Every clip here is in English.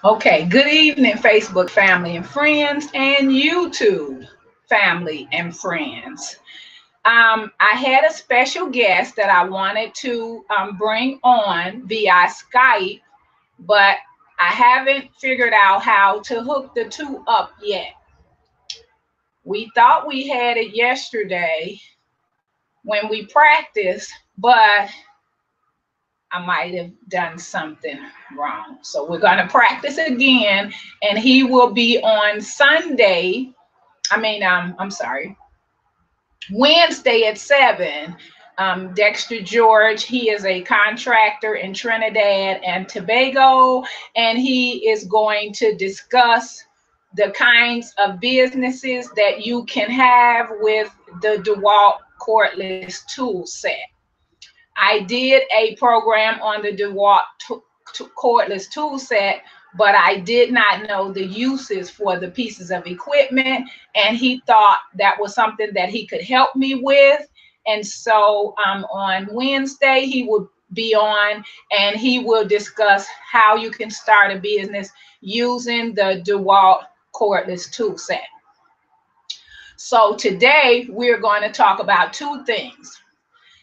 Okay, good evening, Facebook family and friends, and YouTube family and friends. I had a special guest that I wanted to bring on via Skype, but I haven't figured out how to hook the two up yet. We thought we had it yesterday when we practiced, but I might have done something wrong. So we're going to practice again, and he will be on Sunday. I'm sorry, Wednesday at 7. Dexter George, he is a contractor in Trinidad and Tobago, and he is going to discuss the kinds of businesses that you can have with the DeWalt cordless tool set. I did a program on the DeWalt cordless tool set, but I did not know the uses for the pieces of equipment, and he thought that was something that he could help me with. And so on Wednesday, he will be on and he will discuss how you can start a business using the DeWalt cordless tool set. So today, we're going to talk about two things: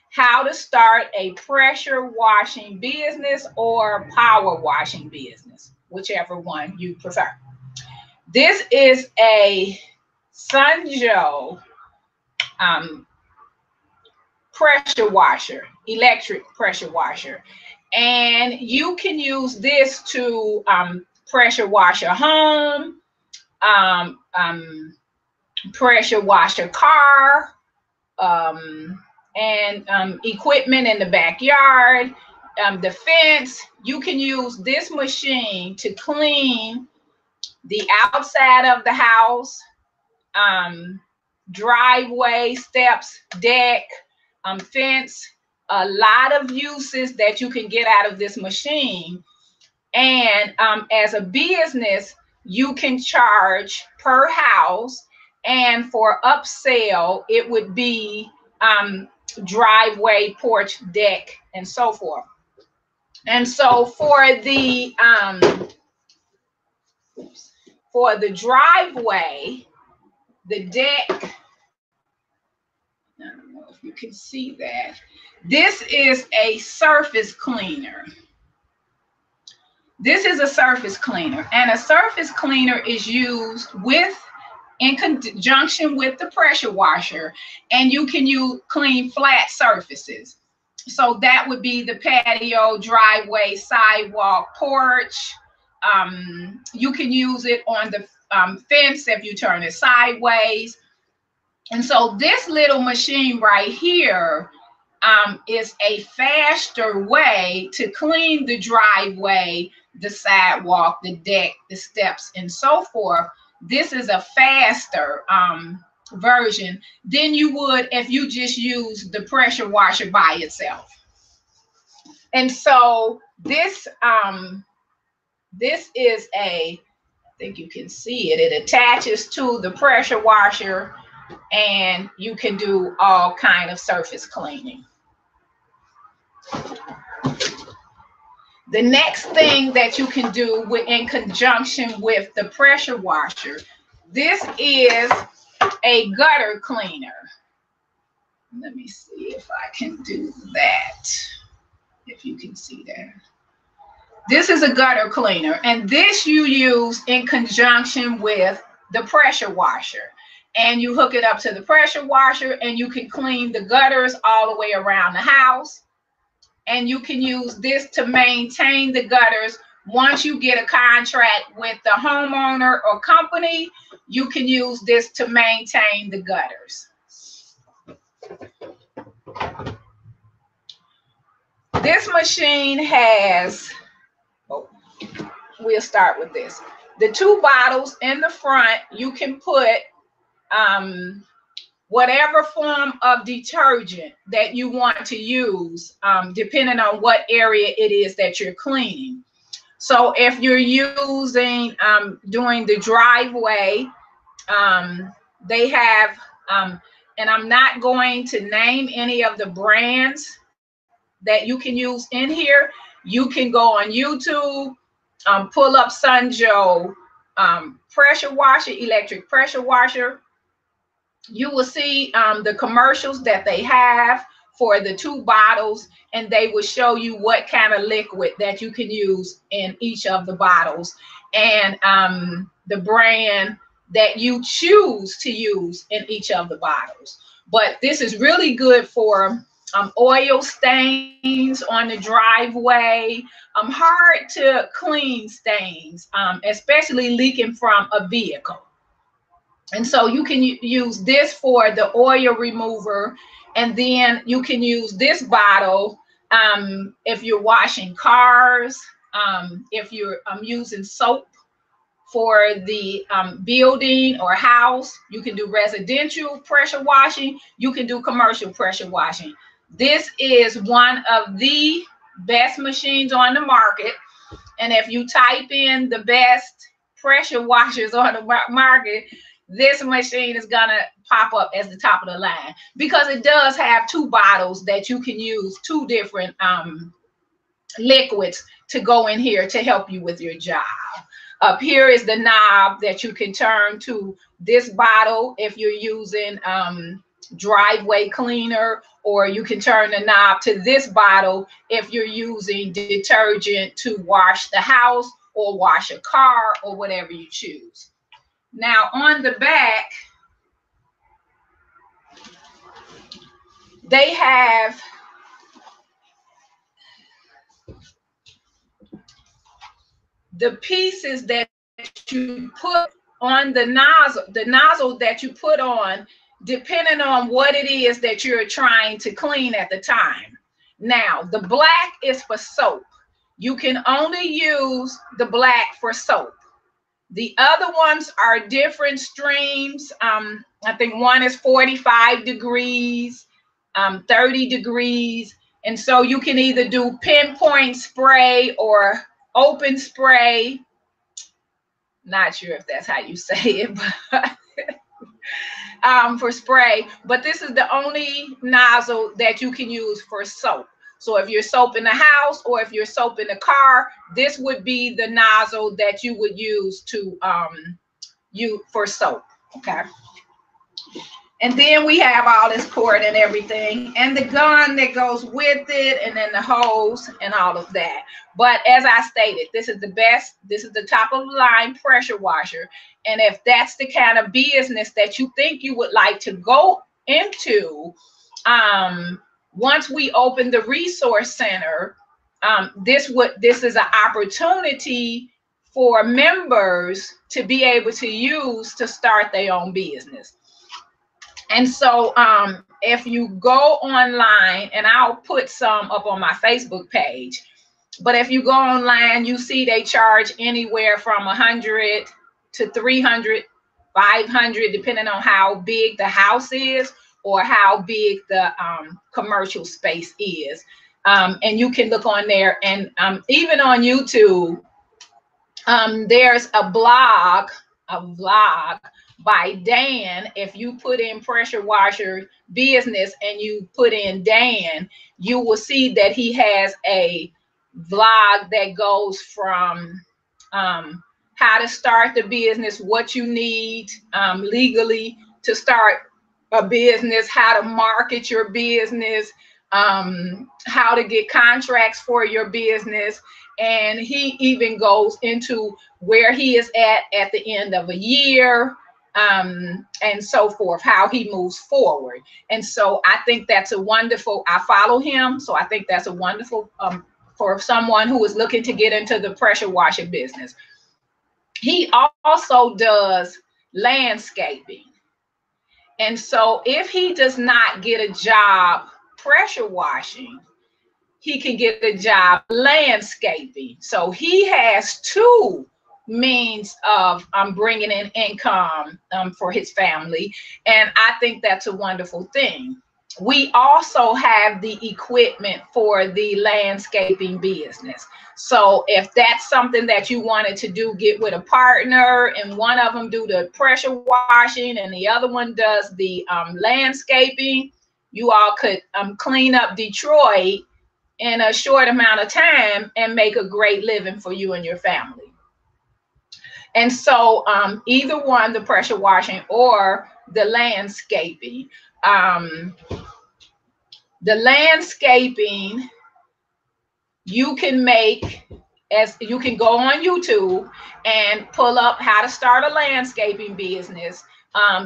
how to start a pressure washing business or power washing business, whichever one you prefer. This is a Sunjo pressure washer, electric pressure washer. And you can use this to pressure wash your home, pressure wash your car, and equipment in the backyard, the fence. You can use this machine to clean the outside of the house, driveway, steps, deck, fence. A lot of uses that you can get out of this machine. And as a business, you can charge per house, and for upsell, it would be driveway, porch, deck, and so forth. And so for the driveway, the deck, I don't know if you can see that. This is a surface cleaner. This is a surface cleaner, and a surface cleaner is used in conjunction with the pressure washer, and you can clean flat surfaces. So that would be the patio, driveway, sidewalk, porch. You can use it on the fence if you turn it sideways. And so this little machine right here is a faster way to clean the driveway, the sidewalk, the deck, the steps, and so forth. This is a faster version than you would if you just use the pressure washer by itself. And so this is I think you can see it. It attaches to the pressure washer, and you can do all kind of surface cleaning. The next thing that you can do in conjunction with the pressure washer, this is a gutter cleaner. Let me see if I can do that, if you can see that. This is a gutter cleaner, and this you use in conjunction with the pressure washer. And you hook it up to the pressure washer, and you can clean the gutters all the way around the house. And you can use this to maintain the gutters. Once you get a contract with the homeowner or company, you can use this to maintain the gutters. This machine has, we'll start with this. The two bottles in the front, you can put whatever form of detergent that you want to use, depending on what area it is that you're cleaning. So if you're using, doing the driveway, they have, and I'm not going to name any of the brands that you can use in here. You can go on YouTube pull-up Sunjo pressure washer, electric pressure washer. You will see the commercials that they have for the 2 bottles, and they will show you what kind of liquid that you can use in each of the bottles, and the brand that you choose to use in each of the bottles. But this is really good for oil stains on the driveway, hard to clean stains, especially leaking from a vehicle. And so you can use this for the oil remover, and then you can use this bottle if you're washing cars, if you're using soap for the building or house. You can do residential pressure washing. You can do commercial pressure washing. This is one of the best machines on the market. And if you type in the best pressure washers on the market, this machine is gonna pop up as the top of the line, because it does have 2 bottles that you can use 2 different liquids to go in here to help you with your job. Up here is the knob that you can turn to this bottle if you're using driveway cleaner, or you can turn the knob to this bottle if you're using detergent to wash the house or wash a car or whatever you choose. Now on the back, they have the pieces that you put on the nozzle that you put on, depending on what it is that you're trying to clean at the time. Now, the black is for soap. You can only use the black for soap. The other ones are different streams. I think one is 45 degrees, 30 degrees. And so you can either do pinpoint spray or open spray. Not sure if that's how you say it, but for spray. But this is the only nozzle that you can use for soap. So if you're soaping the house or if you're soaping the car, this would be the nozzle that you would use to for soap. Okay. And then we have all this cord and everything, and the gun that goes with it, and then the hose and all of that. But as I stated, this is the best, this is the top of the line pressure washer. And if that's the kind of business that you think you would like to go into, once we open the resource center, this is an opportunity for members to be able to use to start their own business. And so if you go online, and I'll put some up on my Facebook page, but if you go online, you see they charge anywhere from 100 to 300, 500, depending on how big the house is or how big the commercial space is. And you can look on there, and even on YouTube, there's a vlog by Dan. If you put in pressure washer business and you put in Dan, you will see that he has a vlog that goes from how to start the business, what you need legally to start a business, how to market your business, how to get contracts for your business. And he even goes into where he is at the end of a year, and so forth, how he moves forward. And so I think that's a wonderful, I follow him, so I think that's a wonderful for someone who is looking to get into the pressure washer business. He also does landscaping. And so if he does not get a job pressure washing, he can get a job landscaping. So he has 2 means of bringing in income for his family. And I think that's a wonderful thing. We also have the equipment for the landscaping business. So if that's something that you wanted to do, get with a partner, and one of them do the pressure washing and the other one does the landscaping, you all could clean up Detroit in a short amount of time and make a great living for you and your family. And so either one, the pressure washing or the landscaping. The landscaping, you can make, as you can go on YouTube and pull up how to start a landscaping business.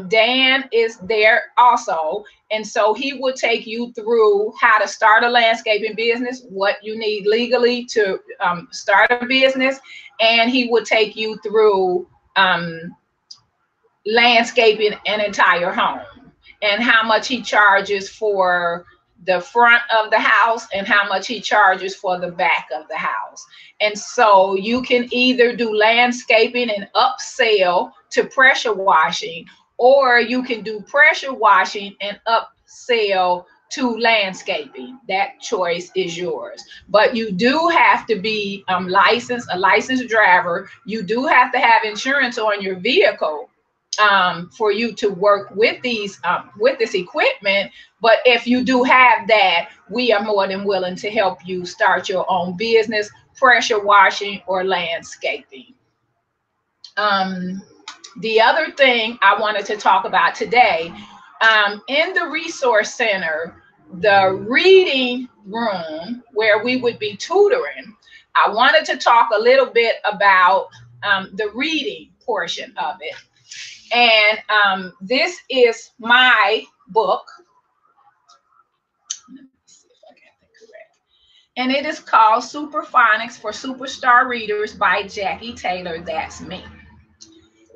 Dan is there also, and so he will take you through how to start a landscaping business, what you need legally to start a business, and he will take you through landscaping an entire home and how much he charges for the front of the house and how much he charges for the back of the house. And so you can either do landscaping and upsell to pressure washing, or you can do pressure washing and upsell to landscaping. That choice is yours. But you do have to be a licensed driver. You do have to have insurance on your vehicle for you to work with these with this equipment. But if you do have that, we are more than willing to help you start your own business, pressure washing or landscaping. The other thing I wanted to talk about today, in the resource center, the reading room where we would be tutoring, I wanted to talk a little bit about the reading portion of it. And this is my book. Let me see if I got that correct. And it is called Superphonics for Superstar Readers by Jackie Taylor. That's me.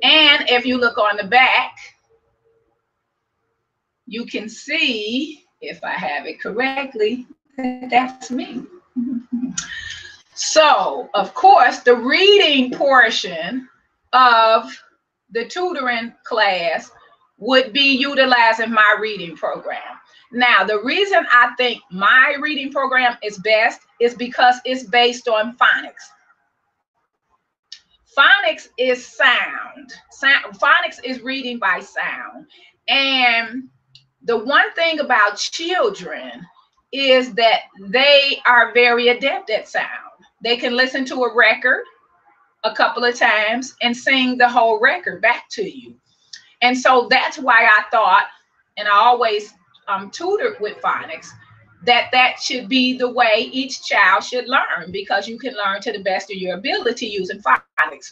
And if you look on the back, you can see, if I have it correctly, that that's me. So, of course, the reading portion of the tutoring class would be utilizing my reading program. Now, the reason I think my reading program is best is because it's based on phonics. Phonics is sound. Phonics is reading by sound. And the one thing about children is that they are very adept at sound. They can listen to a record a couple of times and sing the whole record back to you. And so that's why I thought, and I always tutored with phonics, that should be the way each child should learn, because you can learn to the best of your ability using phonics.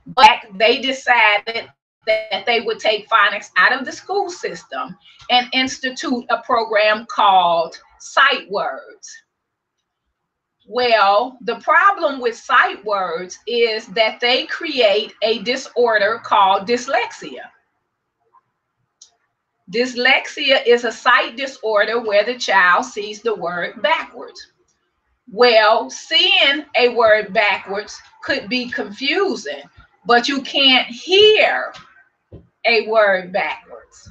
But they decided that they would take phonics out of the school system and institute a program called Sight Words. Well, the problem with sight words is that they create a disorder called dyslexia. Dyslexia is a sight disorder where the child sees the word backwards. Well, seeing a word backwards could be confusing, but you can't hear a word backwards.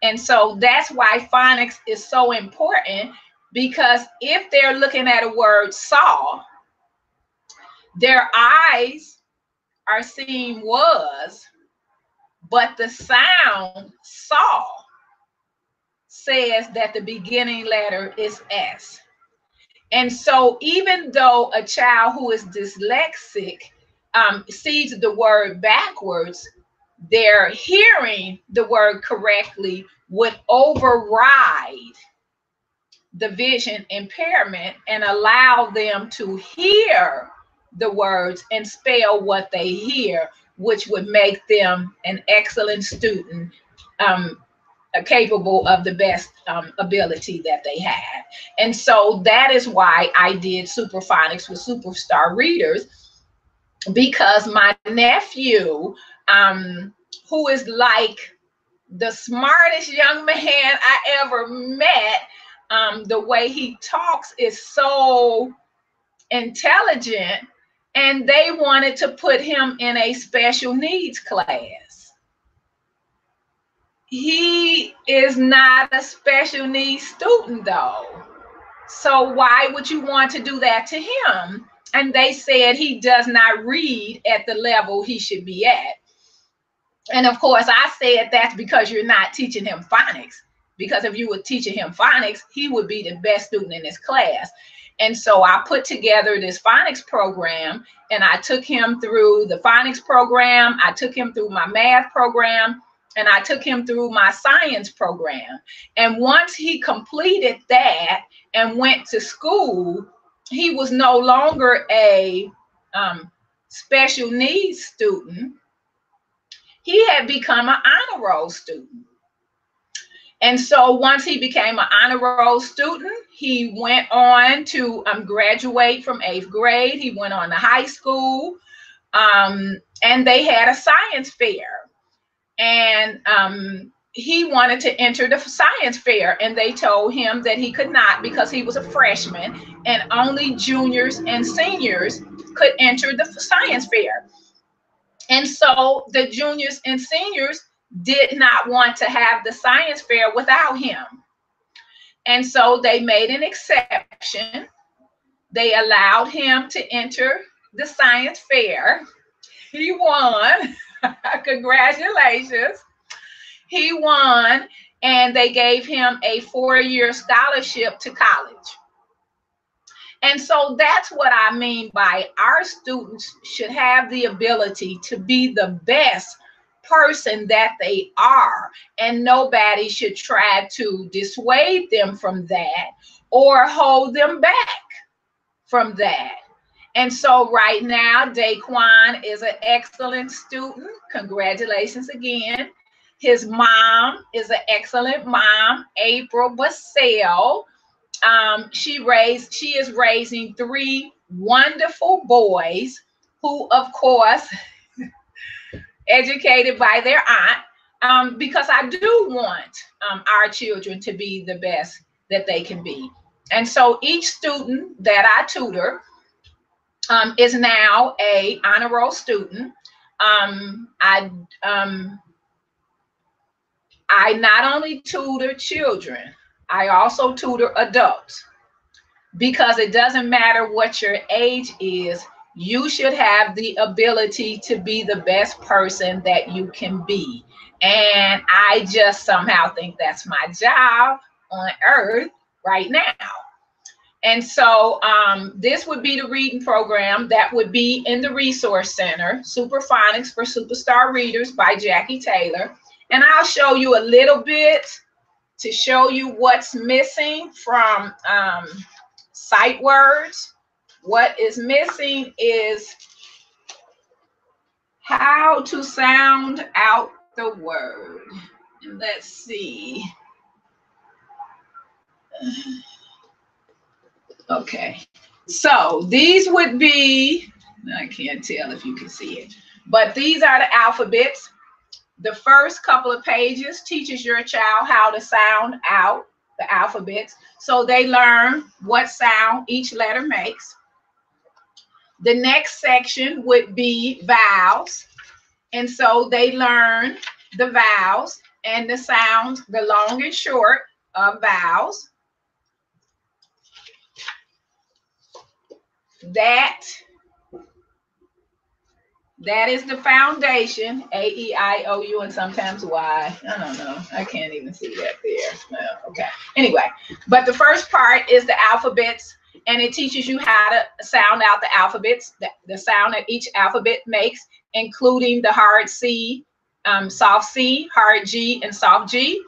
And so that's why phonics is so important, because if they're looking at a word saw, their eyes are seeing was, but the sound saw says that the beginning letter is S. And so even though a child who is dyslexic sees the word backwards, their hearing the word correctly would override the vision impairment and allow them to hear the words and spell what they hear, which would make them an excellent student, capable of the best ability that they have. And so that is why I did Superphonics with Superstar Readers, because my nephew, who is like the smartest young man I ever met, the way he talks is so intelligent, and they wanted to put him in a special needs class. He is not a special needs student though. So why would you want to do that to him? And they said he does not read at the level he should be at. And of course I said that's because you're not teaching him phonics, because if you were teaching him phonics, he would be the best student in his class. And so I put together this phonics program, and I took him through the phonics program. I took him through my math program, and I took him through my science program. And once he completed that and went to school, he was no longer a special needs student. He had become an honor roll student. And so once he became an honor roll student, he went on to graduate from 8th grade. He went on to high school, and they had a science fair. And he wanted to enter the science fair, and they told him that he could not because he was a freshman, and only juniors and seniors could enter the science fair. And so the juniors and seniors did not want to have the science fair without him. And so they made an exception. They allowed him to enter the science fair. He won. Congratulations. He won, and they gave him a 4-year scholarship to college. And so that's what I mean by our students should have the ability to be the best person that they are, and nobody should try to dissuade them from that or hold them back from that. And so right now, Daquan is an excellent student. Congratulations again. His mom is an excellent mom, April Bassell. She is raising 3 wonderful boys who, of course, educated by their aunt, because I do want our children to be the best that they can be. And so each student that I tutor is now a honor roll student. I not only tutor children, I also tutor adults, because it doesn't matter what your age is, you should have the ability to be the best person that you can be. And I just somehow think that's my job on earth right now. And so this would be the reading program that would be in the Resource Center, Super Phonics for Superstar Readers by Jackie Taylor. And I'll show you a little bit to show you what's missing from sight words. What is missing is how to sound out the word. Let's see. Okay, so these would be, I can't tell if you can see it, but these are the alphabets. The first couple of pages teaches your child how to sound out the alphabets, so they learn what sound each letter makes. The next section would be vowels, and so they learn the vowels and the sounds, the long and short of vowels. That is the foundation, A-E-I-O-U, and sometimes Y. I don't know. I can't even see that there. Well, okay. Anyway, but the first part is the alphabets, and it teaches you how to sound out the alphabets, the sound that each alphabet makes, including the hard C, soft C, hard G, and soft G.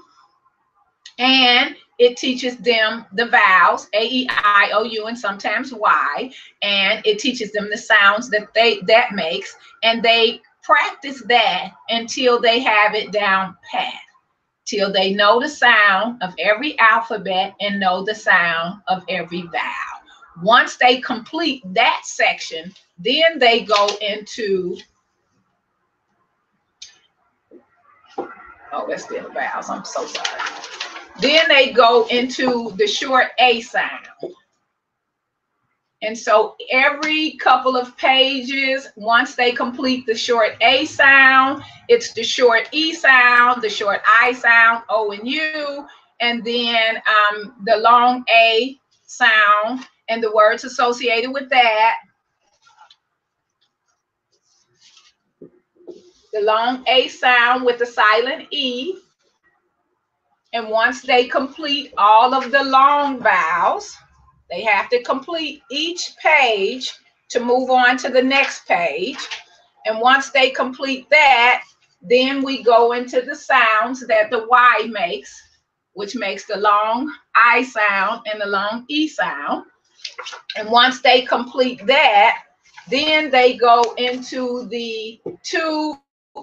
And it teaches them the vowels, A-E-I-O-U, and sometimes Y, and it teaches them the sounds that makes, and they practice that until they have it down pat, till they know the sound of every alphabet and know the sound of every vowel. Once they complete that section, then they go into, oh, that's still the vowels, I'm so sorry. Then they go into the short A sound. And so every couple of pages, once they complete the short A sound, it's the short E sound, the short I sound, O and U, and then the long A sound and the words associated with that. The long A sound with the silent E. And once they complete all of the long vowels, they have to complete each page to move on to the next page. And once they complete that, then we go into the sounds that the Y makes, which makes the long I sound and the long E sound. And once they complete that, then they go into the 2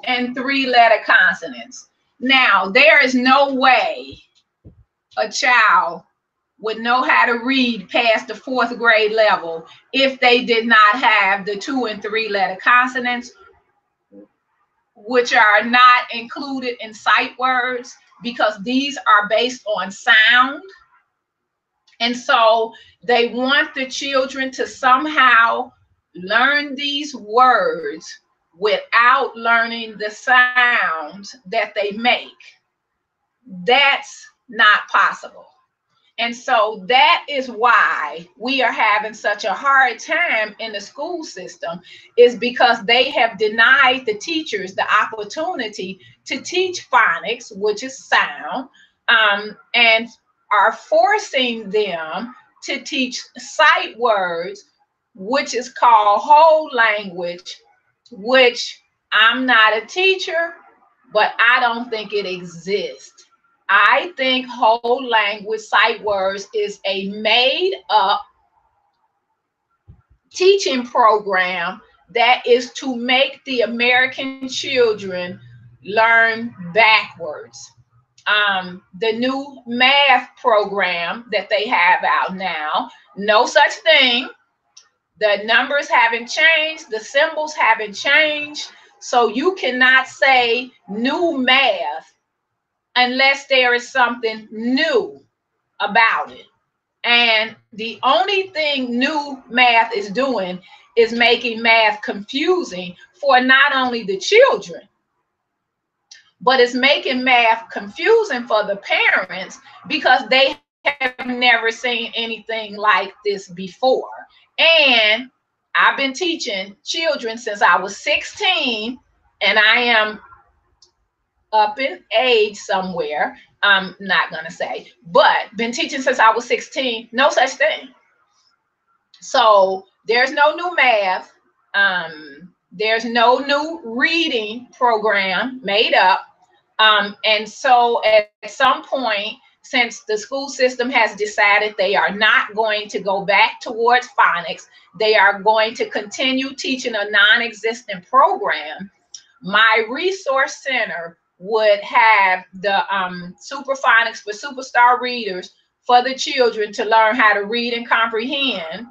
and 3 letter consonants. Now, there is no way a child would know how to read past the 4th grade level if they did not have the 2 and 3 letter consonants, which are not included in sight words, because these are based on sound. And so they want the children to somehow learn these words without learning the sounds that they make. That's not possible. And so that is why we are having such a hard time in the school system, is because they have denied the teachers the opportunity to teach phonics, which is sound, and are forcing them to teach sight words, which is called whole language, which I'm not a teacher, but I don't think it exists. I think whole language sight words is a made up teaching program that is to make the American children learn backwards. The new math program that they have out now, no such thing. The numbers haven't changed, the symbols haven't changed. So you cannot say new math unless there is something new about it. And the only thing new math is doing is making math confusing for not only the children, but it's making math confusing for the parents, because they have never seen anything like this before. And I've been teaching children since I was 16, and I am up in age somewhere. I'm not going to say, but been teaching since I was 16, no such thing. So there's no new math. There's no new reading program made up. And so at some point, since the school system has decided they are not going to go back towards phonics, they are going to continue teaching a non-existent program, my resource center would have the Superphonics for Superstar Readers for the children to learn how to read and comprehend.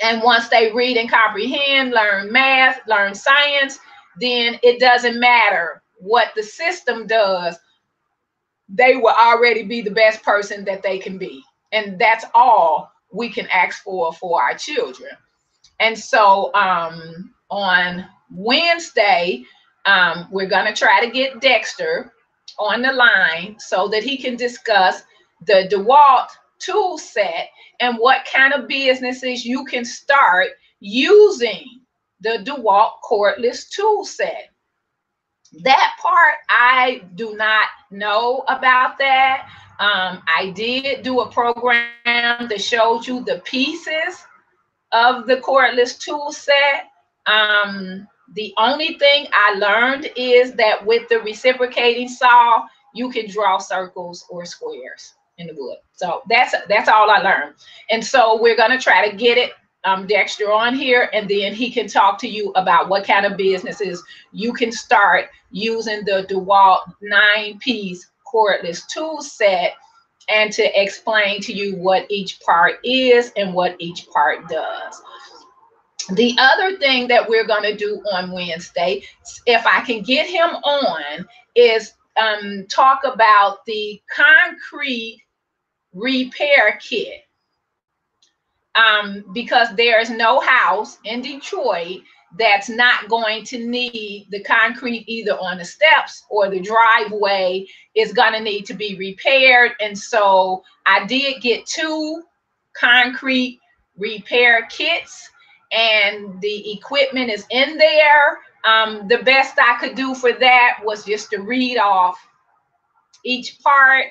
And once they read and comprehend, learn math, learn science, then it doesn't matter what the system does. They will already be the best person that they can be. And that's all we can ask for our children. And so on Wednesday, we're going to try to get Dexter on the line so that he can discuss the DeWalt tool set and what kind of businesses you can start using the DeWalt cordless tool set. That part, I do not know about that. I did do a program that showed you the pieces of the cordless tool set. The only thing I learned is that with the reciprocating saw, you can draw circles or squares in the wood. So that's all I learned. And so we're going to try to get it Dexter on here, and then he can talk to you about what kind of businesses you can start using the DeWalt 9-piece cordless tool set, and to explain to you what each part is and what each part does. The other thing that we're going to do on Wednesday, if I can get him on, is talk about the concrete repair kit. Because there's no house in Detroit that's not going to need the concrete either on the steps or the driveway is going to need to be repaired. And so I did get 2 concrete repair kits, and the equipment is in there. The best I could do for that was just to read off each part.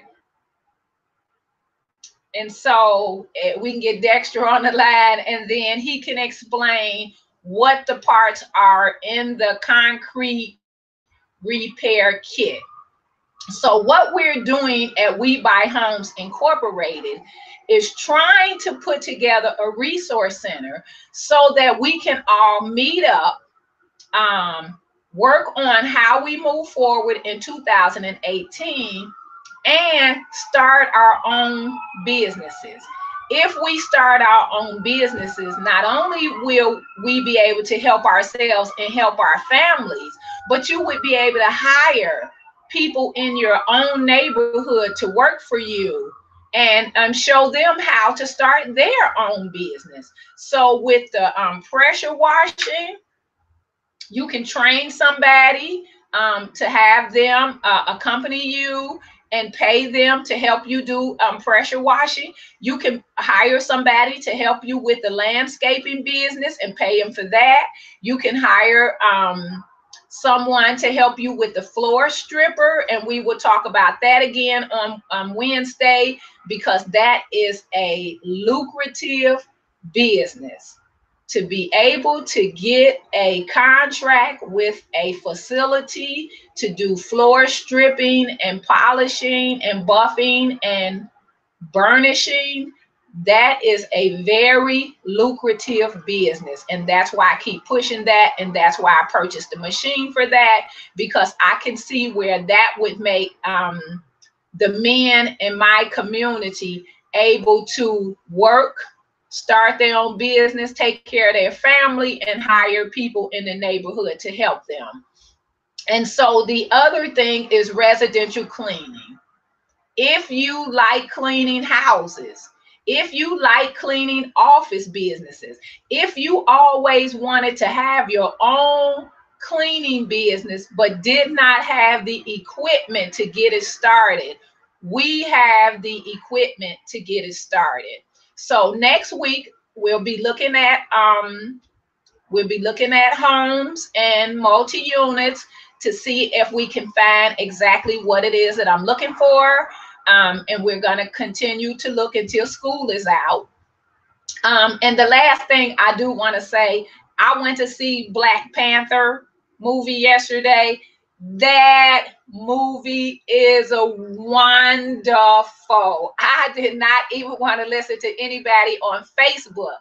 And so we can get Dexter on the line, and then he can explain what the parts are in the concrete repair kit. So what we're doing at We Buy Homes Incorporated is trying to put together a resource center so that we can all meet up, work on how we move forward in 2018, and start our own businesses. If we start our own businesses, not only will we be able to help ourselves and help our families, but you would be able to hire people in your own neighborhood to work for you and show them how to start their own business. So with the pressure washing, you can train somebody to have them accompany you and pay them to help you do pressure washing. You can hire somebody to help you with the landscaping business and pay them for that. You can hire someone to help you with the floor stripper, and we will talk about that again on Wednesday, because that is a lucrative business. To be able to get a contract with a facility to do floor stripping and polishing and buffing and burnishing, that is a very lucrative business. And that's why I keep pushing that. And that's why I purchased the machine for that, because I can see where that would make the men in my community able to work, start their own business, take care of their family, and hire people in the neighborhood to help them. And so the other thing is residential cleaning. If you like cleaning houses, if you like cleaning office businesses, if you always wanted to have your own cleaning business but did not have the equipment to get it started, we have the equipment to get it started. So next week we'll be looking at homes and multi-units to see if we can find exactly what it is that I'm looking for. And we're going to continue to look until school is out. And the last thing I do want to say, I went to see Black Panther movie yesterday. That movie is a wonderful. I did not even want to listen to anybody on Facebook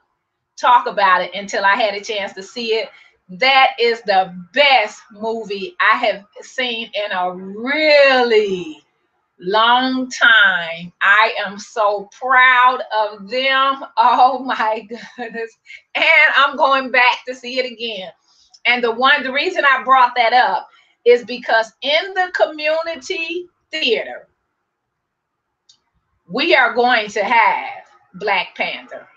talk about it until I had a chance to see it. That is the best movie I have seen in a really long time. I am so proud of them. Oh my goodness. And I'm going back to see it again. And the reason I brought that up is because in the community theater, we are going to have Black Panther.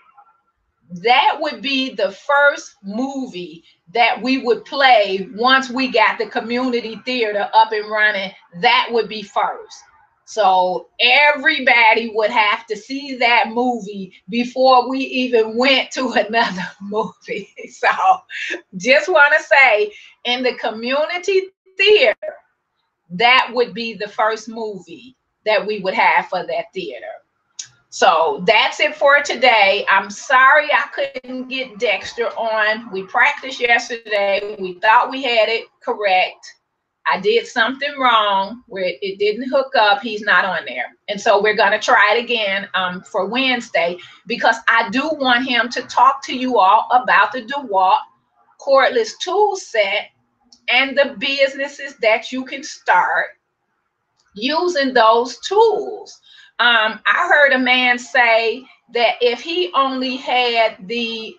That would be the first movie that we would play once we got the community theater up and running. That would be first. So everybody would have to see that movie before we even went to another movie. So just want to say, in the community theater, that would be the first movie that we would have for that theater. So that's it for today. I'm sorry I couldn't get Dexter on. We practiced yesterday. We thought we had it correct. I did something wrong where it didn't hook up. He's not on there. And so we're going to try it again for Wednesday, because I do want him to talk to you all about the DeWalt cordless tool set and the businesses that you can start using those tools. I heard a man say that if he only had the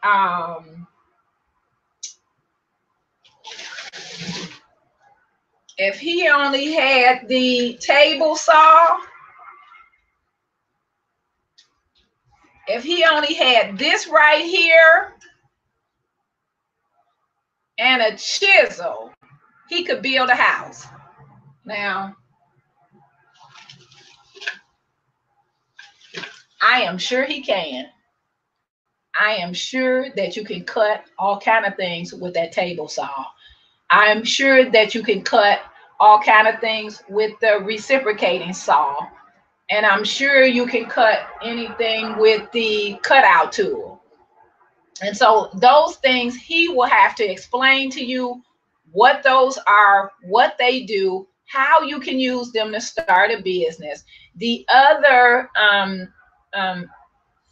table saw, if he only had this right here and a chisel, he could build a house. Now, I am sure he can. I am sure that you can cut all kind of things with that table saw. I'm sure that you can cut all kind of things with the reciprocating saw. And I'm sure you can cut anything with the cutout tool. And so those things he will have to explain to you what those are, what they do, how you can use them to start a business. The other um,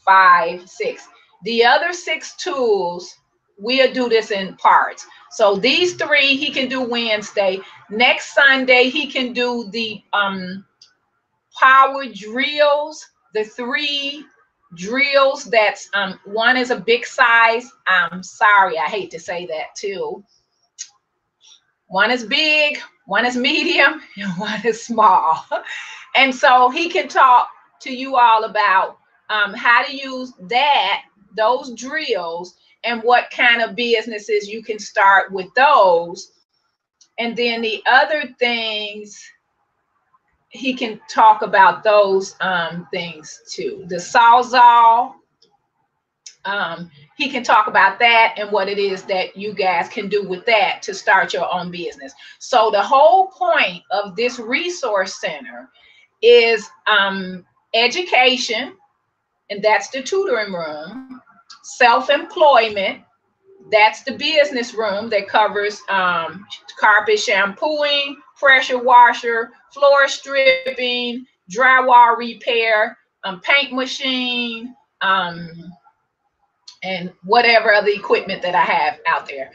five, six, the other six tools, we'll do this in parts. So these three he can do Wednesday. Next Sunday he can do the power drills, the three drills. That's one is a big size. I'm sorry, I hate to say that too. One is big, one is medium, and one is small. And so he can talk to you all about how to use those drills, and what kind of businesses you can start with those. And then the other things, he can talk about those things too. The Sawzall, he can talk about that and what it is that you guys can do with that to start your own business. So the whole point of this resource center is education, and that's the tutoring room. Self-employment, that's the business room that covers carpet shampooing, pressure washer, floor stripping, drywall repair, paint machine, and whatever other equipment that I have out there.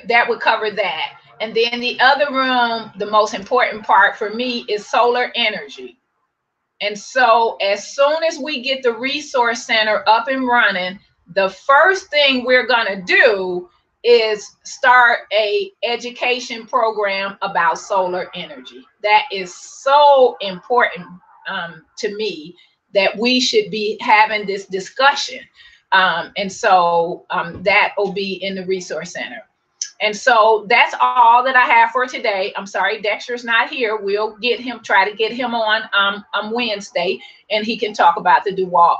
That would cover that. And then the other room, the most important part for me, is solar energy. And so as soon as we get the resource center up and running, the first thing we're going to do is start a education program about solar energy. That is so important to me, that we should be having this discussion. And so that will be in the resource center. And so that's all that I have for today. I'm sorry, Dexter's not here. We'll get him, try to get him on Wednesday, and he can talk about the DeWalt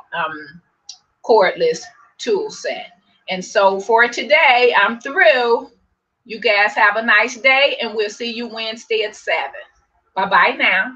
cordless tool set. And so for today, I'm through. You guys have a nice day, and we'll see you Wednesday at 7. Bye-bye now.